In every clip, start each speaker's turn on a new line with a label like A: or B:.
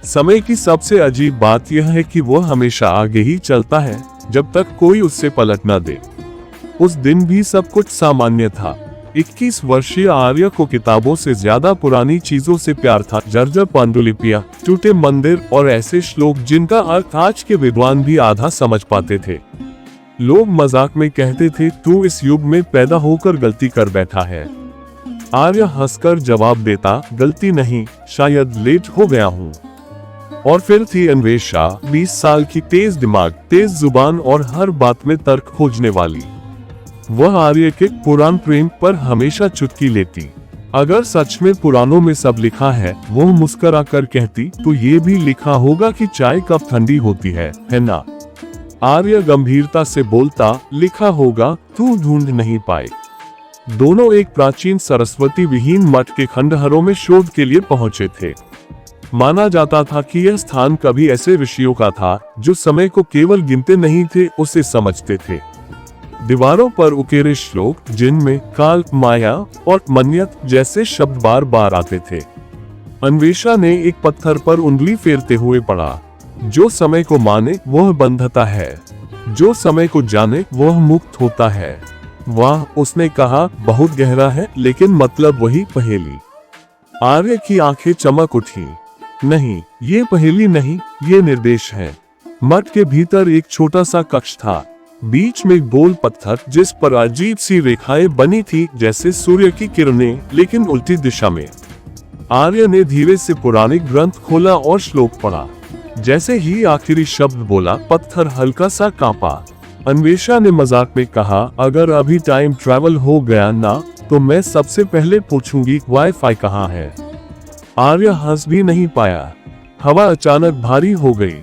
A: समय की सबसे अजीब बात यह है कि वो हमेशा आगे ही चलता है जब तक कोई उससे पलट न दे। उस दिन भी सब कुछ सामान्य था। 21 वर्षीय आर्य को किताबों से ज्यादा पुरानी चीजों से प्यार था। जर्जर पांडुलिपियां, टूटे मंदिर और ऐसे श्लोक जिनका अर्थ आज के विद्वान भी आधा समझ पाते थे। लोग मजाक में कहते थे, तू इस युग में पैदा होकर गलती कर बैठा है। आर्य हंसकर जवाब देता, गलती नहीं, शायद लेट हो गया हूँ। और फिर थी अन्वेषा, 20 साल की, तेज दिमाग, तेज जुबान और हर बात में तर्क खोजने वाली। वह आर्य के पुराण प्रेम पर हमेशा चुटकी लेती। अगर सच में पुराणों में सब लिखा है, वो मुस्कुरा कर कहती, तो ये भी लिखा होगा कि चाय कब ठंडी होती है ना? आर्य गंभीरता से बोलता, लिखा होगा, तू ढूंढ नहीं पाए। दोनों एक प्राचीन सरस्वती विहीन मठ के खंडहरों में शोध के लिए पहुंचे थे। माना जाता था कि यह स्थान कभी ऐसे ऋषियों का था जो समय को केवल गिनते नहीं थे, उसे समझते थे। दीवारों पर उकेरे श्लोक जिनमें काल, माया और मन्यत जैसे शब्द बार बार आते थे। अन्वेषा ने एक पत्थर पर उंगली फेरते हुए पढ़ा, जो समय को माने वह बंधता है, जो समय को जाने वह मुक्त होता है। वाह, उसने कहा, बहुत गहरा है, लेकिन मतलब वही पहेली। आर्य की आंखें चमक उठी। नहीं, ये पहेली नहीं, ये निर्देश है। मठ के भीतर एक छोटा सा कक्ष था। बीच में गोल पत्थर जिस पर अजीब सी रेखाएं बनी थी, जैसे सूर्य की किरणें, लेकिन उल्टी दिशा में। आर्य ने धीरे से पुराने ग्रंथ खोला और श्लोक पढ़ा। जैसे ही आखिरी शब्द बोला, पत्थर हल्का सा कांपा। अन्वेषा ने मजाक में कहा, अगर अभी टाइम ट्रैवल हो गया ना, तो मैं सबसे पहले पूछूंगी, वाईफाई कहाँ है? आर्य हंस भी नहीं पाया। हवा अचानक भारी हो गई।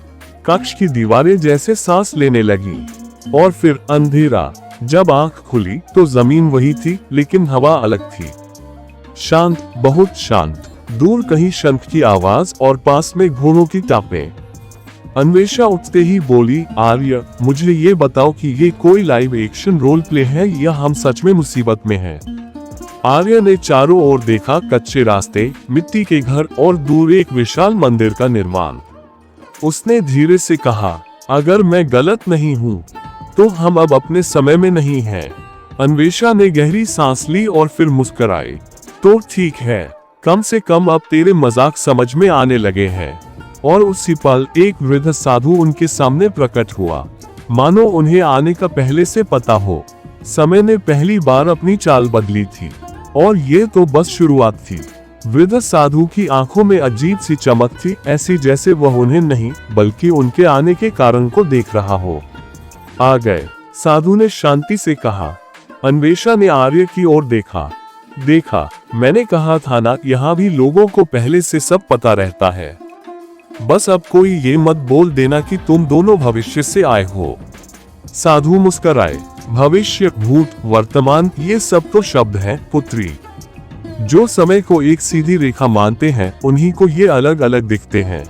A: कक्ष की दीवारें जैसे सांस लेने लगी। और फिर अंधेरा। जब आंख खुली तो जमीन वही थी, लेकिन हवा अलग थी। शांत, बहुत शांत। दूर कहीं शंख की आवाज और पास में घोड़ों की टापें। अन्वेषा उठते ही बोली, आर्य, मुझे ये बताओ कि ये कोई लाइव एक्शन रोल प्ले है या हम सच में मुसीबत में हैं? आर्य ने चारों ओर देखा। कच्चे रास्ते, मिट्टी के घर और दूर एक विशाल मंदिर का निर्माण। उसने धीरे से कहा, अगर मैं गलत नहीं हूँ तो हम अब अपने समय में नहीं हैं। अन्वेषा ने गहरी सांस ली और फिर मुस्कुराई। तो ठीक है, कम से कम अब तेरे मजाक समझ में आने लगे हैं। और उसी पल एक वृद्ध साधु उनके सामने प्रकट हुआ, मानो उन्हें आने का पहले से पता हो। समय ने पहली बार अपनी चाल बदली थी, और ये तो बस शुरुआत थी। वृद्ध साधु की आंखों में अजीब सी चमक थी, ऐसी जैसे वह उन्हें नहीं बल्कि उनके आने के कारण को देख रहा हो। आ गए, साधु ने शांति से कहा। अन्वेषा ने आर्य की ओर देखा, मैंने कहा था ना, यहाँ भी लोगों को पहले से सब पता रहता है। बस अब कोई ये मत बोल देना कि तुम दोनों भविष्य से आए हो। साधु मुस्कुराए। भविष्य, भूत, वर्तमान, ये सब तो शब्द हैं पुत्री। जो समय को एक सीधी रेखा मानते हैं, उन्हीं को ये अलग अलग दिखते हैं।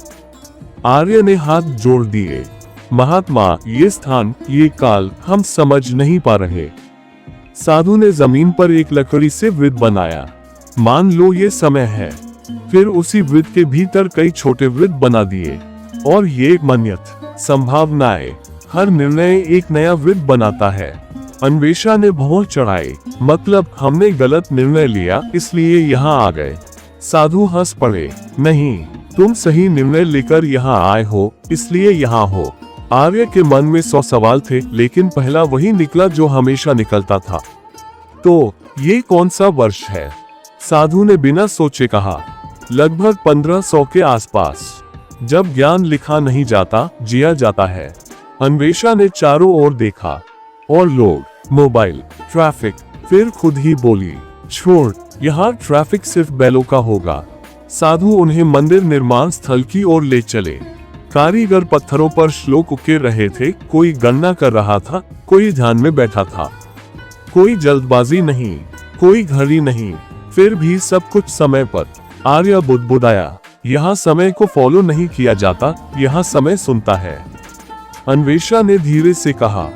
A: आर्य ने हाथ जोड़ दिए। महात्मा, ये स्थान, ये काल हम समझ नहीं पा रहे। साधु ने जमीन पर एक लकड़ी से वृत्त बनाया। मान लो ये समय है। फिर उसी वृत्त के भीतर कई छोटे वृत्त बना दिए। और ये मन्यत, संभावनाएं, हर निर्णय एक नया वृत्त बनाता है। अन्वेषा ने भौं चढ़ाई। मतलब हमने गलत निर्णय लिया, इसलिए यहाँ आ गए। साधु हंस पड़े। नहीं, तुम सही निर्णय लेकर यहाँ आए हो, इसलिए यहाँ हो। आर्य के मन में 100 सवाल थे, लेकिन पहला वही निकला जो हमेशा निकलता था। तो ये कौन सा वर्ष है? साधु ने बिना सोचे कहा, लगभग 1500 के आसपास। जब ज्ञान लिखा नहीं जाता, जिया जाता है। अन्वेषा ने चारों ओर देखा। और लोग, मोबाइल, ट्रैफिक। फिर खुद ही बोली, छोड़, यहाँ ट्रैफिक सिर्फ बैलों का होगा। साधु उन्हें मंदिर निर्माण स्थल की ओर ले चले। कारीगर पत्थरों पर श्लोक उकेर रहे थे। कोई गणना कर रहा था, कोई ध्यान में बैठा था। कोई जल्दबाजी नहीं, कोई घड़ी नहीं, फिर भी सब कुछ समय पर। आर्य बुदबुदाया, यहाँ समय को फॉलो नहीं किया जाता, यहाँ समय सुनता है। अन्वेषा ने धीरे से कहा,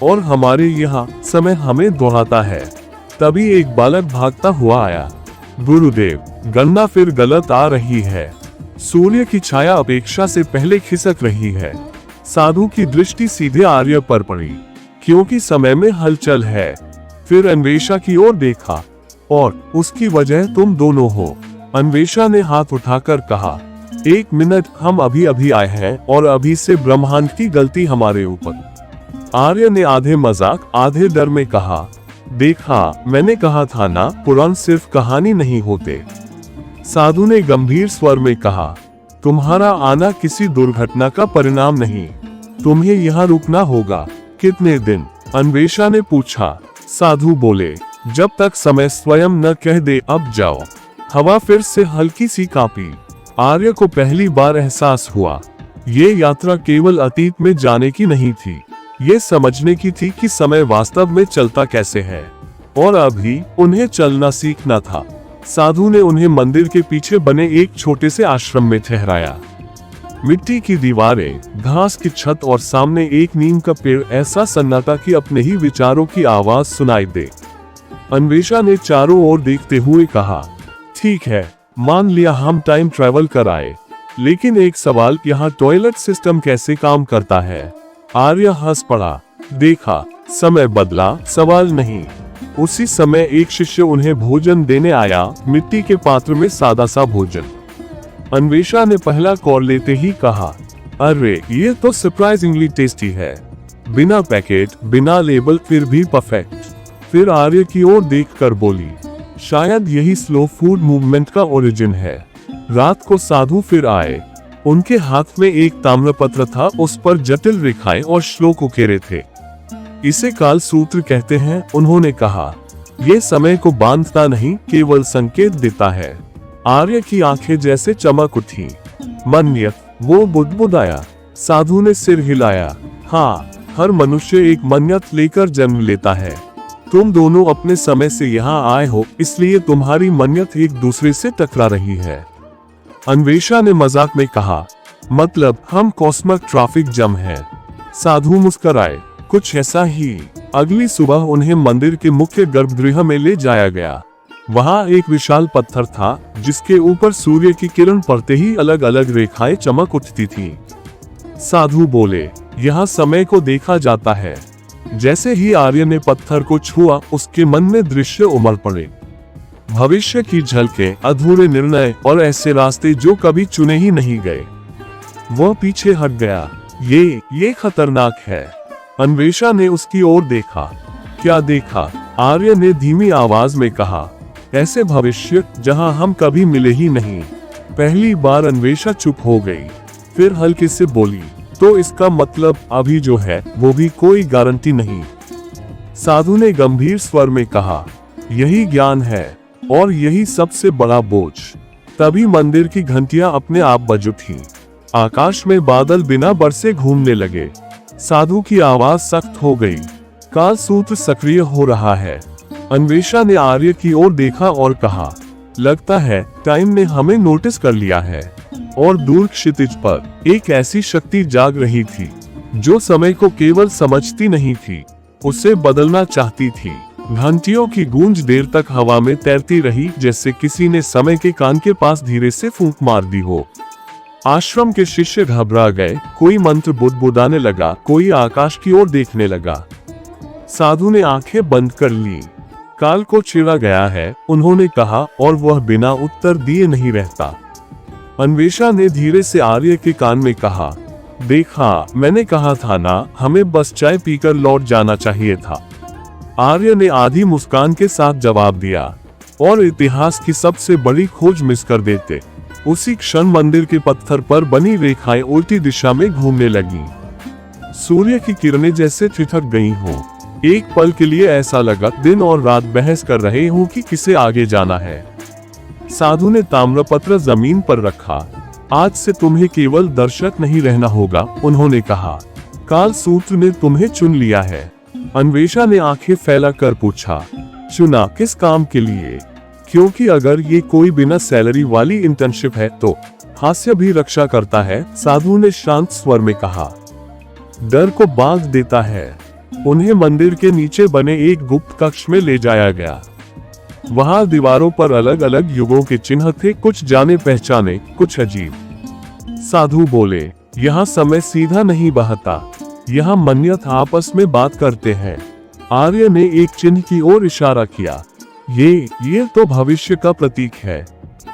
A: और हमारे यहाँ समय हमें दोहराता है। तभी एक बालक भागता हुआ आया। गुरुदेव, गणना फिर गलत आ रही है। सूर्य की छाया अपेक्षा से पहले खिसक रही है। साधु की दृष्टि सीधे आर्य पर पड़ी, क्योंकि समय में हलचल है। फिर अन्वेषा की ओर देखा, और उसकी वजह तुम दोनों हो। अन्वेषा ने हाथ उठाकर कहा, 1 मिनट, हम अभी अभी आए हैं और अभी से ब्रह्मांड की गलती हमारे ऊपर। आर्य ने आधे मजाक आधे डर में कहा, देखा, मैंने कहा था ना, पुराण सिर्फ कहानी नहीं होते। साधु ने गंभीर स्वर में कहा, तुम्हारा आना किसी दुर्घटना का परिणाम नहीं, तुम्हें यहाँ रुकना होगा। कितने दिन? अन्वेषा ने पूछा। साधु बोले, जब तक समय स्वयं न कह दे अब जाओ। हवा फिर से हल्की सी कांपी। आर्य को पहली बार एहसास हुआ, ये यात्रा केवल अतीत में जाने की नहीं थी, ये समझने की थी कि समय वास्तव में चलता कैसे है, और अभी उन्हें चलना सीखना था। साधु ने उन्हें मंदिर के पीछे बने एक छोटे से आश्रम में ठहराया। मिट्टी की दीवारें, घास की छत और सामने एक नीम का पेड़, ऐसा सन्नाटा कि अपने ही विचारों की आवाज सुनाई दे। अन्वेषा ने चारों ओर देखते हुए कहा, ठीक है, मान लिया हम टाइम ट्रैवल कर आए, लेकिन एक सवाल, यहाँ टॉयलेट सिस्टम कैसे काम करता है? आर्य हंस पड़ा। देखा, समय बदला, सवाल नहीं। उसी समय एक शिष्य उन्हें भोजन देने आया, मिट्टी के पात्र में सादा सा भोजन। अन्वेषा ने पहला कॉल लेते ही कहा, अरे ये तो सरप्राइजिंगली टेस्टी है, बिना पैकेट, बिना लेबल, फिर भी परफेक्ट। फिर आर्य की ओर देखकर बोली, शायद यही स्लो फूड मूवमेंट का ओरिजिन है। रात को साधु फिर आए। उनके हाथ में एक ताम्रपत्र था, उस पर जटिल रेखाएं और श्लोक उकेरे थे। इसे काल सूत्र कहते हैं, उन्होंने कहा। ये समय को बांधता नहीं, केवल संकेत देता है। आर्य की आंखें जैसे चमक उठी। मन्यत, वो बुदबुदाया। साधु ने सिर हिलाया। हाँ, हर मनुष्य एक मन्यत लेकर जन्म लेता है। तुम दोनों अपने समय से यहाँ आए हो, इसलिए तुम्हारी मन्यत एक दूसरे से टकरा रही है। अन्वेषा ने मजाक में कहा, मतलब हम कॉस्मिक ट्रैफिक जम है। साधु मुस्कुराए, कुछ ऐसा ही। अगली सुबह उन्हें मंदिर के मुख्य गर्भगृह में ले जाया गया। वहाँ एक विशाल पत्थर था, जिसके ऊपर सूर्य की किरण पड़ते ही अलग अलग रेखाएं चमक उठती थी। साधु बोले, यहाँ समय को देखा जाता है। जैसे ही आर्य ने पत्थर को छुआ, उसके मन में दृश्य उमड़ पड़े। भविष्य की झलकें, अधूरे निर्णय और ऐसे रास्ते जो कभी चुने ही नहीं गए। वह पीछे हट गया। ये खतरनाक है। अन्वेषा ने उसकी ओर देखा। क्या देखा? आर्य ने धीमी आवाज में कहा, ऐसे भविष्य जहां हम कभी मिले ही नहीं। पहली बार अन्वेषा चुप हो गई, फिर हल्के से बोली, तो इसका मतलब अभी जो है वो भी कोई गारंटी नहीं। साधु ने गंभीर स्वर में कहा, यही ज्ञान है और यही सबसे बड़ा बोझ। तभी मंदिर की घंटियां अपने आप बज उठी। आकाश में बादल बिना बरसे घूमने लगे। साधु की आवाज सख्त हो गई, काल सूत्र सक्रिय हो रहा है। अन्वेषा ने आर्य की ओर देखा और कहा, लगता है टाइम ने हमें नोटिस कर लिया है। और दूर क्षितिज पर एक ऐसी शक्ति जाग रही थी जो समय को केवल समझती नहीं थी, उसे बदलना चाहती थी। घंटियों की गूंज देर तक हवा में तैरती रही, जैसे किसी ने समय के कान के पास धीरे से फूंक मार दी हो। आश्रम के शिष्य घबरा गए। कोई मंत्र बुदबुदाने लगा, कोई आकाश की ओर देखने लगा। साधु ने आंखें बंद कर ली। काल को चिढ़ा गया है, उन्होंने कहा, और वह बिना उत्तर दिए नहीं रहता। अन्वेषा ने धीरे से आर्य के कान में कहा, देखा, मैंने कहा था ना, हमें बस चाय पीकर लौट जाना चाहिए था। आर्य ने आधी मुस्कान के साथ जवाब दिया, और इतिहास की सबसे बड़ी खोज मिस कर देते। उसी क्षण मंदिर के पत्थर पर बनी रेखाएं उल्टी दिशा में घूमने लगीं। सूर्य की किरणें जैसे ठिठक गई हों। एक पल के लिए ऐसा लगा दिन और रात बहस कर रहे हों कि किसे आगे जाना है। साधु ने ताम्रपत्र जमीन पर रखा। आज से तुम्हें केवल दर्शक नहीं रहना होगा, उन्होंने कहा। काल सूत्र ने तुम्हें चुन लिया है। अन्वेषा ने आंखें फैलाकर पूछा, चुना किस काम के लिए? क्योंकि अगर ये कोई बिना सैलरी वाली इंटर्नशिप है तो हास्य भी रक्षा करता है, साधु ने शांत स्वर में कहा। डर को बांध देता है। उन्हें मंदिर के नीचे बने एक गुप्त कक्ष में ले जाया गया। वहां दीवारों पर अलग अलग युगों के चिन्ह थे, कुछ जाने पहचाने, कुछ अजीब। साधु बोले, यहाँ समय सीधा नहीं बहता, यहाँ मन्यत आपस में बात करते हैं। आर्य ने एक चिन्ह की ओर इशारा किया। ये तो भविष्य का प्रतीक है।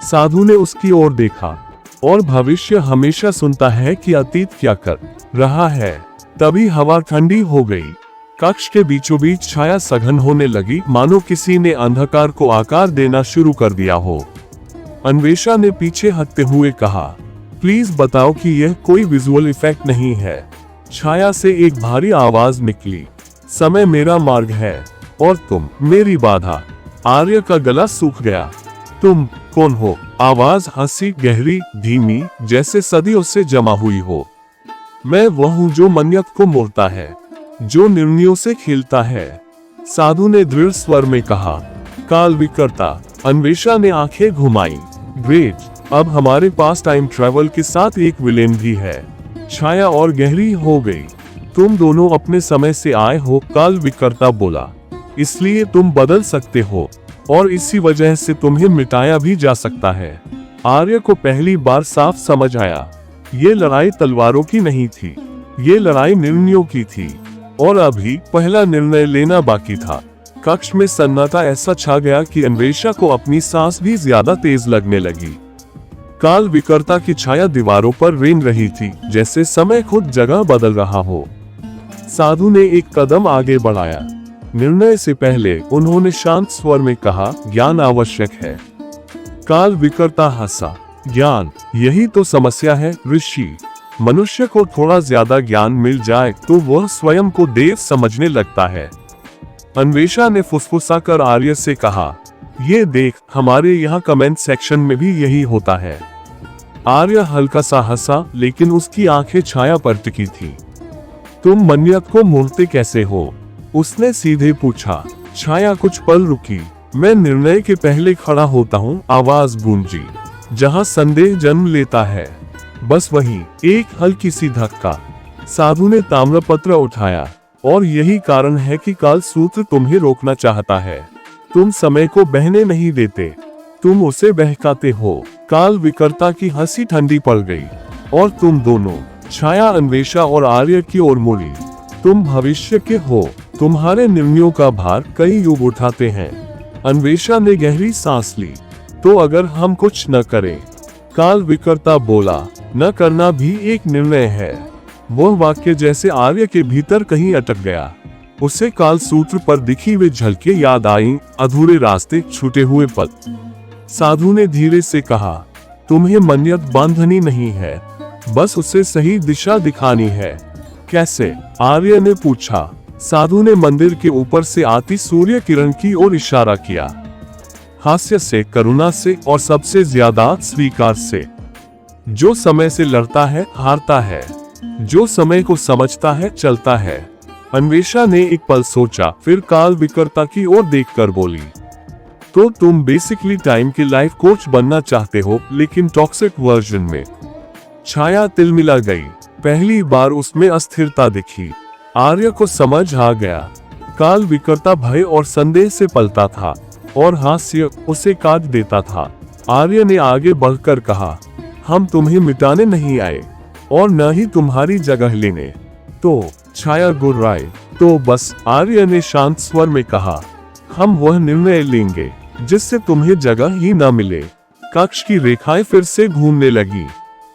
A: साधु ने उसकी ओर देखा, और भविष्य हमेशा सुनता है कि अतीत क्या कर रहा है। तभी हवा ठंडी हो गई। कक्ष के बीचों बीच छाया सघन होने लगी, मानो किसी ने अंधकार को आकार देना शुरू कर दिया हो। अन्वेषा ने पीछे हटते हुए कहा, प्लीज बताओ कि यह कोई विजुअल इफेक्ट नहीं है। छाया से एक भारी आवाज निकली, समय मेरा मार्ग है और तुम मेरी बाधा। आर्य का गला सूख गया। तुम कौन हो? आवाज हंसी, गहरी, धीमी, जैसे सदियों से जमा हुई हो। मैं वह हूँ जो मन्यत को मोड़ता है, जो निर्णयों से खेलता है। साधु ने दृढ़ स्वर में कहा। काल विकर्ता। अन्वेषा ने आंखें घुमाई। ग्रेट, अब हमारे पास टाइम ट्रेवल के साथ एक विलेन भी है। छाया और गहरी हो गई। तुम दोनों अपने समय से आए हो, काल विकर्ता बोला, इसलिए तुम बदल सकते हो और इसी वजह से तुम्हें मिटाया भी जा सकता है। आर्य को पहली बार साफ समझ आया, ये लड़ाई तलवारों की नहीं थी, ये लड़ाई निर्णयों की थी, और अभी पहला निर्णय लेना बाकी था। कक्ष में सन्नाटा ऐसा छा गया कि अन्वेषा को अपनी सांस भी ज्यादा तेज लगने लगी। काल विकर्ता की छाया दीवारों पर रेंग रही थी, जैसे समय खुद जगह बदल रहा हो। साधु ने एक कदम आगे बढ़ाया। निर्णय से पहले उन्होंने शांत स्वर में कहा, ज्ञान आवश्यक है। काल विकर्ता हंसा। ज्ञान, यही तो समस्या है ऋषि। मनुष्य को थोड़ा ज्यादा ज्ञान मिल जाए तो वह स्वयं को देव समझने लगता है। अन्वेषा ने फुसफुसाकर आर्य से कहा, ये देख, हमारे यहाँ कमेंट सेक्शन में भी यही होता है। आर्य हल्का सा हंसा, लेकिन उसकी आंखें छाया पर टिकी थी। तुम मन्यत को मोड़ते कैसे हो? उसने सीधे पूछा। छाया कुछ पल रुकी। मैं निर्णय के पहले खड़ा होता हूँ, आवाज गूंजी, जहाँ संदेह जन्म लेता है। बस वही, एक हल्की सी धक्का। साधु ने ताम्रपत्र उठाया। और यही कारण है कि काल सूत्र तुम्हें रोकना चाहता है। तुम समय को बहने नहीं देते, तुम उसे बहकाते हो। काल विकर्ता की हंसी ठंडी पड़ गई। और तुम दोनों, छाया अन्वेषा और आर्य की ओर मुड़ी, तुम भविष्य के हो। तुम्हारे निर्णयों का भार कई युग उठाते हैं। अन्वेषा ने गहरी सांस ली। तो अगर हम कुछ न करें? काल विकर्ता बोला, न करना भी एक निर्णय है। वह वाक्य जैसे आर्य के भीतर कहीं अटक गया। उसे काल सूत्र पर दिखी हुई झलकें याद आई, अधूरे रास्ते, छूटे हुए पथ। साधु ने धीरे से कहा, तुम्हें मन्यत बांधनी नहीं है, बस उसे सही दिशा दिखानी है। कैसे? आर्य ने पूछा। साधु ने मंदिर के ऊपर से आती सूर्य किरण की ओर इशारा किया। हास्य से, करुणा से और सबसे ज्यादा स्वीकार से। जो समय से लड़ता है हारता है, जो समय को समझता है चलता है। अन्वेषा ने एक पल सोचा, फिर काल विकर्ता की ओर देखकर बोली, तो तुम बेसिकली टाइम की लाइफ कोच बनना चाहते हो, लेकिन टॉक्सिक वर्जन में। छाया तिलमिला गई। पहली बार उसमें अस्थिरता दिखी। आर्य को समझ आ गया। काल विकर्ता भय और संदेह से पलता था, और हास्य उसे काट देता था। आर्य ने आगे बढ़कर कहा, हम तुम्हें मिटाने नहीं आए, और न ही तुम्हारी जगह लेने। तो छाया गुर्राए। तो बस, आर्य ने शांत स्वर में कहा, हम वह निर्णय लेंगे जिससे तुम्हें जगह ही न मिले। कक्ष की रेखाएं फिर से घूमने लगी।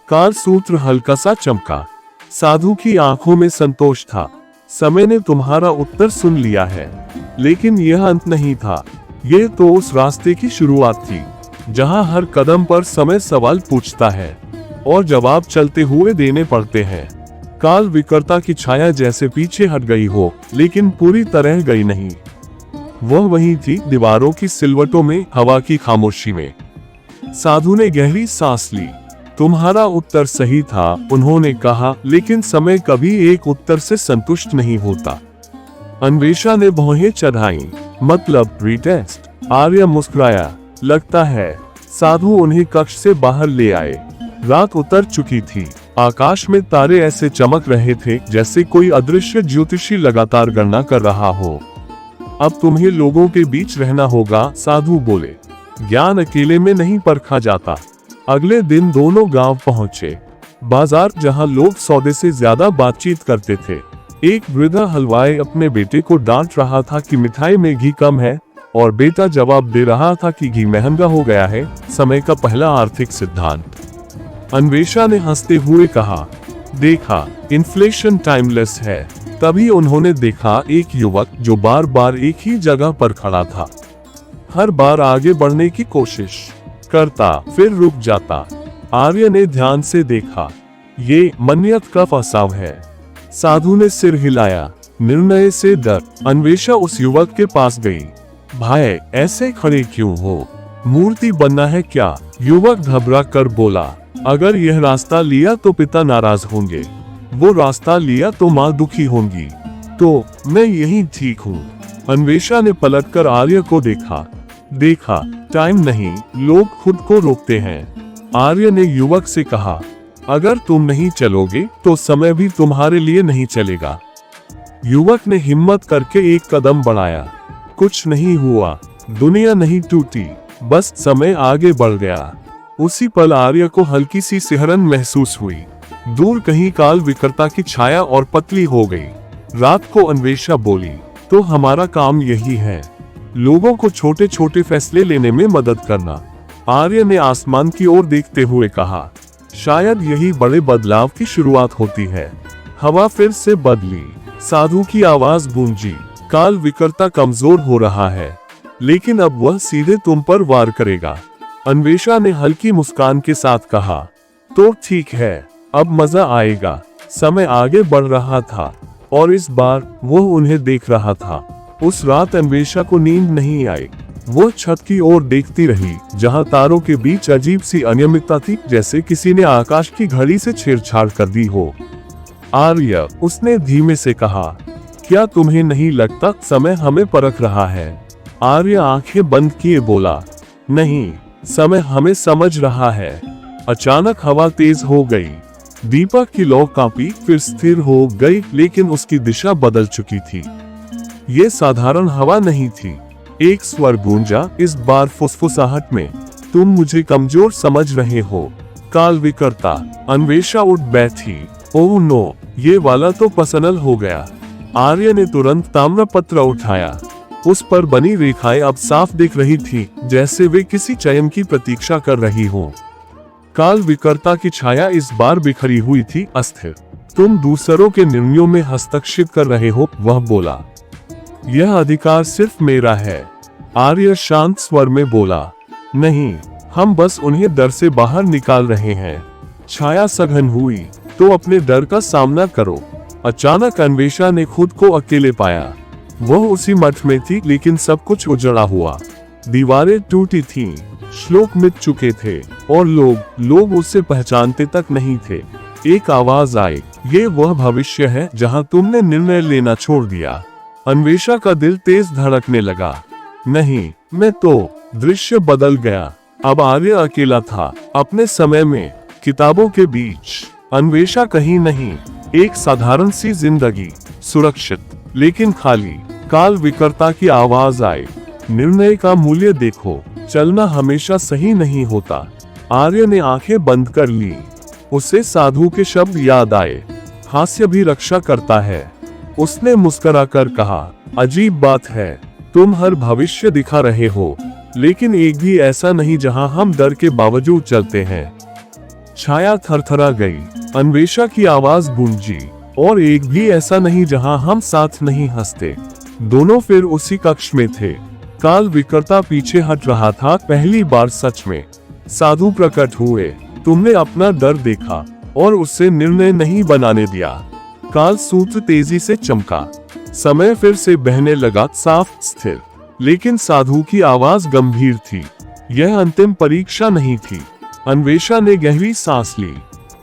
A: काल सूत्र हल्का सा चमका। साधु की आंखों में संतोष था। समय ने तुम्हारा उत्तर सुन लिया है, लेकिन यह अंत नहीं था। यह तो उस रास्ते की शुरुआत थी, जहां हर कदम पर समय सवाल पूछता है, और जवाब चलते हुए देने पड़ते हैं। काल विकर्ता की छाया जैसे पीछे हट गई हो, लेकिन पूरी तरह गई नहीं। वह वही थी, दीवारों की सिलवटों में, हवा की खामोशी में। साधु ने गहरी सांस ली। तुम्हारा उत्तर सही था, उन्होंने कहा, लेकिन समय कभी एक उत्तर से संतुष्ट नहीं होता। अन्वेषा ने भौहें चढ़ाई। मतलब रीटेस्ट? आर्य मुस्कुराया। लगता है। साधु उन्हें कक्ष से बाहर ले आए। रात उतर चुकी थी। आकाश में तारे ऐसे चमक रहे थे जैसे कोई अदृश्य ज्योतिषी लगातार गणना कर रहा हो। अब तुम्हें लोगों के बीच रहना होगा, साधु बोले। ज्ञान अकेले में नहीं परखा जाता। अगले दिन दोनों गांव पहुंचे। बाजार जहां लोग सौदे से ज्यादा बातचीत करते थे। एक वृद्धा हलवाई अपने बेटे को डांट रहा था कि मिठाई में घी कम है और बेटा जवाब दे रहा था कि घी महंगा हो गया है, समय का पहला आर्थिक सिद्धांत। अन्वेषा ने हंसते हुए कहा, देखा, इन्फ्लेशन टाइमलेस है। तभी उन्होंने देखा एक युवक जो बार बार एक ही जगह पर खड़ा था, हर बार आगे बढ़ने की कोशिश करता फिर रुक जाता। आर्य ने ध्यान से देखा, ये मन्यत का फसाव है। साधु ने सिर हिलाया, निर्णय से डर। अन्वेषा उस युवक के पास गई। भाई, ऐसे खड़े क्यों हो? मूर्ति बनना है क्या? युवक घबरा कर बोला, अगर यह रास्ता लिया तो पिता नाराज होंगे, वो रास्ता लिया तो माँ दुखी होंगी, तो मैं यही ठीक हूँ। अन्वेषा ने पलटकर आर्य को देखा, टाइम नहीं, लोग खुद को रोकते हैं। आर्य ने युवक से कहा, अगर तुम नहीं चलोगे तो समय भी तुम्हारे लिए नहीं चलेगा। युवक ने हिम्मत करके एक कदम बढ़ाया। कुछ नहीं हुआ, दुनिया नहीं टूटी, बस समय आगे बढ़ गया। उसी पल आर्य को हल्की सी सिहरन महसूस हुई। दूर कहीं काल विकर्ता की छाया और पतली हो गई। रात को अन्वेषा बोली, तो हमारा काम यही है, लोगों को छोटे छोटे फैसले लेने में मदद करना। आर्य ने आसमान की ओर देखते हुए कहा, शायद यही बड़े बदलाव की शुरुआत होती है। हवा फिर से बदली, साधु की आवाज गूंजी, काल विकर्ता कमजोर हो रहा है, लेकिन अब वह सीधे तुम पर वार करेगा। अन्वेषा ने हल्की मुस्कान के साथ कहा, तो ठीक है, अब मजा आएगा। समय आगे बढ़ रहा था और इस बार वो उन्हें देख रहा था। उस रात अन्वेषा को नींद नहीं आई। वो छत की ओर देखती रही, जहां तारों के बीच अजीब सी अनियमितता थी, जैसे किसी ने आकाश की घड़ी से छेड़छाड़ कर दी हो। आर्य, उसने धीमे से कहा, क्या तुम्हें नहीं लगता समय हमें परख रहा है? आर्य आंखें बंद किए बोला, नहीं, समय हमें समझ रहा है। अचानक हवा तेज हो गई। दीपक की लौ कांपी, फिर स्थिर हो गई, लेकिन उसकी दिशा बदल चुकी थी। ये साधारण हवा नहीं थी। एक स्वर गूंजा, इस बार फुसफुसाहट में, तुम मुझे कमजोर समझ रहे हो। काल विकर्ता। अन्वेषा उठ बैठी। ओह नो, ये वाला तो पर्सनल हो गया। आर्य ने तुरंत ताम्रपत्र उठाया। उस पर बनी रेखाएं अब साफ दिख रही थी, जैसे वे किसी चयन की प्रतीक्षा कर रही हो। काल विकर्ता की छाया इस बार बिखरी हुई थी, अस्थिर। तुम दूसरों के निर्णयों में हस्तक्षेप कर रहे हो, वह बोला। यह अधिकार सिर्फ मेरा है। आर्य शांत स्वर में बोला, नहीं, हम बस उन्हें डर से बाहर निकाल रहे हैं। छाया सघन हुई, तो अपने डर का सामना करो। अचानक अन्वेषा ने खुद को अकेले पाया। वह उसी मठ में थी, लेकिन सब कुछ उजड़ा हुआ। दीवारें टूटी थीं, श्लोक मिट चुके थे और लोग उससे पहचानते तक नहीं थे। एक आवाज आई, ये वह भविष्य है जहां तुमने निर्णय लेना छोड़ दिया। अन्वेषा का दिल तेज धड़कने लगा। नहीं, मैं तो। दृश्य बदल गया। अब आर्य अकेला था, अपने समय में, किताबों के बीच। अन्वेषा कहीं नहीं, एक साधारण सी जिंदगी, सुरक्षित लेकिन खाली। काल विकर्ता की आवाज आई, निर्णय का मूल्य देखो, चलना हमेशा सही नहीं होता। आर्य ने आंखें बंद कर ली। उसे साधु के शब्द याद आए, हास्य भी रक्षा करता है। उसने मुस्कुराकर कहा, अजीब बात है, तुम हर भविष्य दिखा रहे हो, लेकिन एक भी ऐसा नहीं जहां हम डर के बावजूद चलते हैं। छाया थरथरा गई। अन्वेषा की आवाज गूंजी, और एक भी ऐसा नहीं जहां हम साथ नहीं हंसते। दोनों फिर उसी कक्ष में थे। काल विकर्ता पीछे हट रहा था, पहली बार सच में। साधु प्रकट हुए। तुमने अपना डर देखा और उससे निर्णय नहीं बनाने दिया। काल सूत्र तेजी से चमका। समय फिर से बहने लगा, साफ, स्थिर। लेकिन साधु की आवाज गंभीर थी। यह अंतिम परीक्षा नहीं थी। अन्वेषा ने गहरी सांस ली।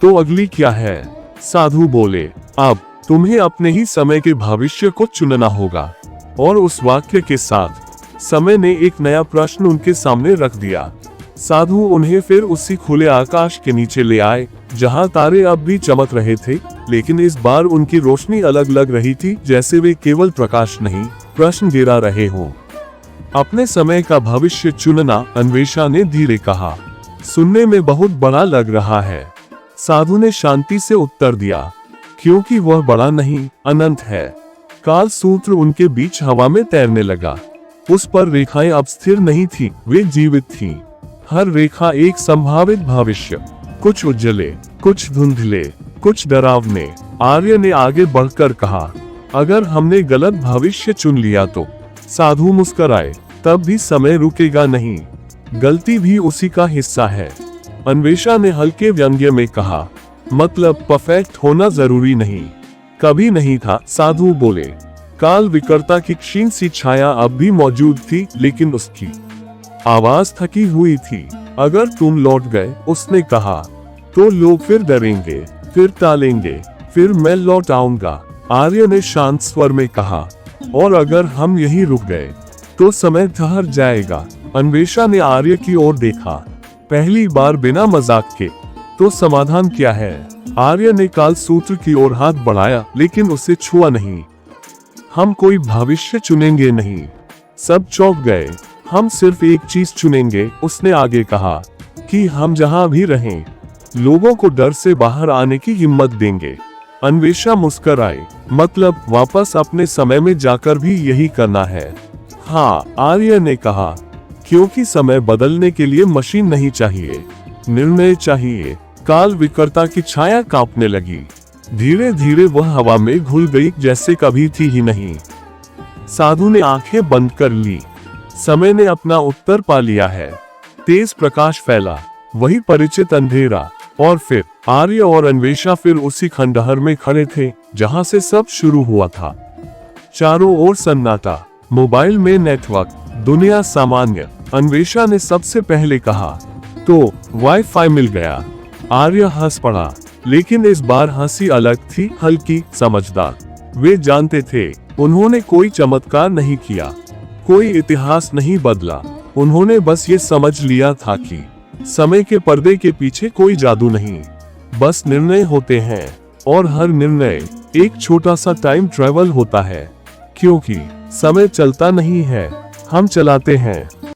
A: तो अगली क्या है? साधु बोले, अब तुम्हें अपने ही समय के भविष्य को चुनना होगा। और उस वाक्य के साथ समय ने एक नया प्रश्न उनके सामने रख दिया। साधु उन्हें फिर उसी खुले आकाश के नीचे ले आए, जहां तारे अब भी चमक रहे थे, लेकिन इस बार उनकी रोशनी अलग लग रही थी, जैसे वे केवल प्रकाश नहीं, प्रश्न गिरा रहे हों। अपने समय का भविष्य चुनना, अन्वेषा ने धीरे कहा। सुनने में बहुत बड़ा लग रहा है, साधु ने शांति से उत्तर दिया, क्योंकि वह बड़ा नहीं, अनंत है। काल सूत्र उनके बीच हवा में तैरने लगा। उस पर रेखाएं अब स्थिर नहीं थी, वे जीवित थीं। हर रेखा एक संभावित भविष्य, कुछ उज्जले, कुछ धुंधले, कुछ डरावने। आर्य ने आगे बढ़कर कहा, अगर हमने गलत भविष्य चुन लिया तो? साधु मुस्कुराए, तब भी समय रुकेगा नहीं, गलती भी उसी का हिस्सा है। अन्वेषा ने हल्के व्यंग्य में कहा, मतलब परफेक्ट होना जरूरी नहीं। कभी नहीं था, साधु बोले। काल विकर्ता की क्षीण सी छाया अब भी मौजूद थी, लेकिन उसकी आवाज थकी हुई थी। अगर तुम लौट गए, उसने कहा, तो लोग फिर डरेंगे, फिर टालेंगे, फिर मैं लौट आऊंगा। आर्य ने शांत स्वर में कहा, और अगर हम यहीं रुक गए तो समय ठहर जाएगा। अन्वेषा ने आर्य की ओर देखा, पहली बार बिना मजाक के। तो समाधान क्या है? आर्य ने काल सूत्र की ओर हाथ बढ़ाया, लेकिन उसे छुआ नहीं। हम कोई भविष्य चुनेंगे नहीं। सब चौंक गए। हम सिर्फ एक चीज चुनेंगे, उसने आगे कहा, कि हम जहां भी रहें, लोगों को डर से बाहर आने की हिम्मत देंगे। अन्वेषा मुस्कुराई, मतलब वापस अपने समय में जाकर भी यही करना है? हाँ, आर्य ने कहा, क्योंकि समय बदलने के लिए मशीन नहीं चाहिए, निर्णय चाहिए। काल विकर्ता की छाया कांपने लगी। धीरे धीरे वह हवा में घुल गई, जैसे कभी थी ही नहीं। साधु ने आंखें बंद कर ली। समय ने अपना उत्तर पा लिया है। तेज प्रकाश फैला, वही परिचित अंधेरा, और फिर आर्य और अन्वेषा फिर उसी खंडहर में खड़े थे जहां से सब शुरू हुआ था। चारों ओर सन्नाटा, मोबाइल में नेटवर्क, दुनिया सामान्य। अन्वेषा ने सबसे पहले कहा, तो वाईफाई मिल गया। आर्य हंस पड़ा, लेकिन इस बार हंसी अलग थी, हल्की, समझदार। वे जानते थे, उन्होंने कोई चमत्कार नहीं किया, कोई इतिहास नहीं बदला। उन्होंने बस ये समझ लिया था कि समय के पर्दे के पीछे कोई जादू नहीं, बस निर्णय होते हैं, और हर निर्णय एक छोटा सा टाइम ट्रेवल होता है। क्योंकि समय चलता नहीं है, हम चलाते हैं।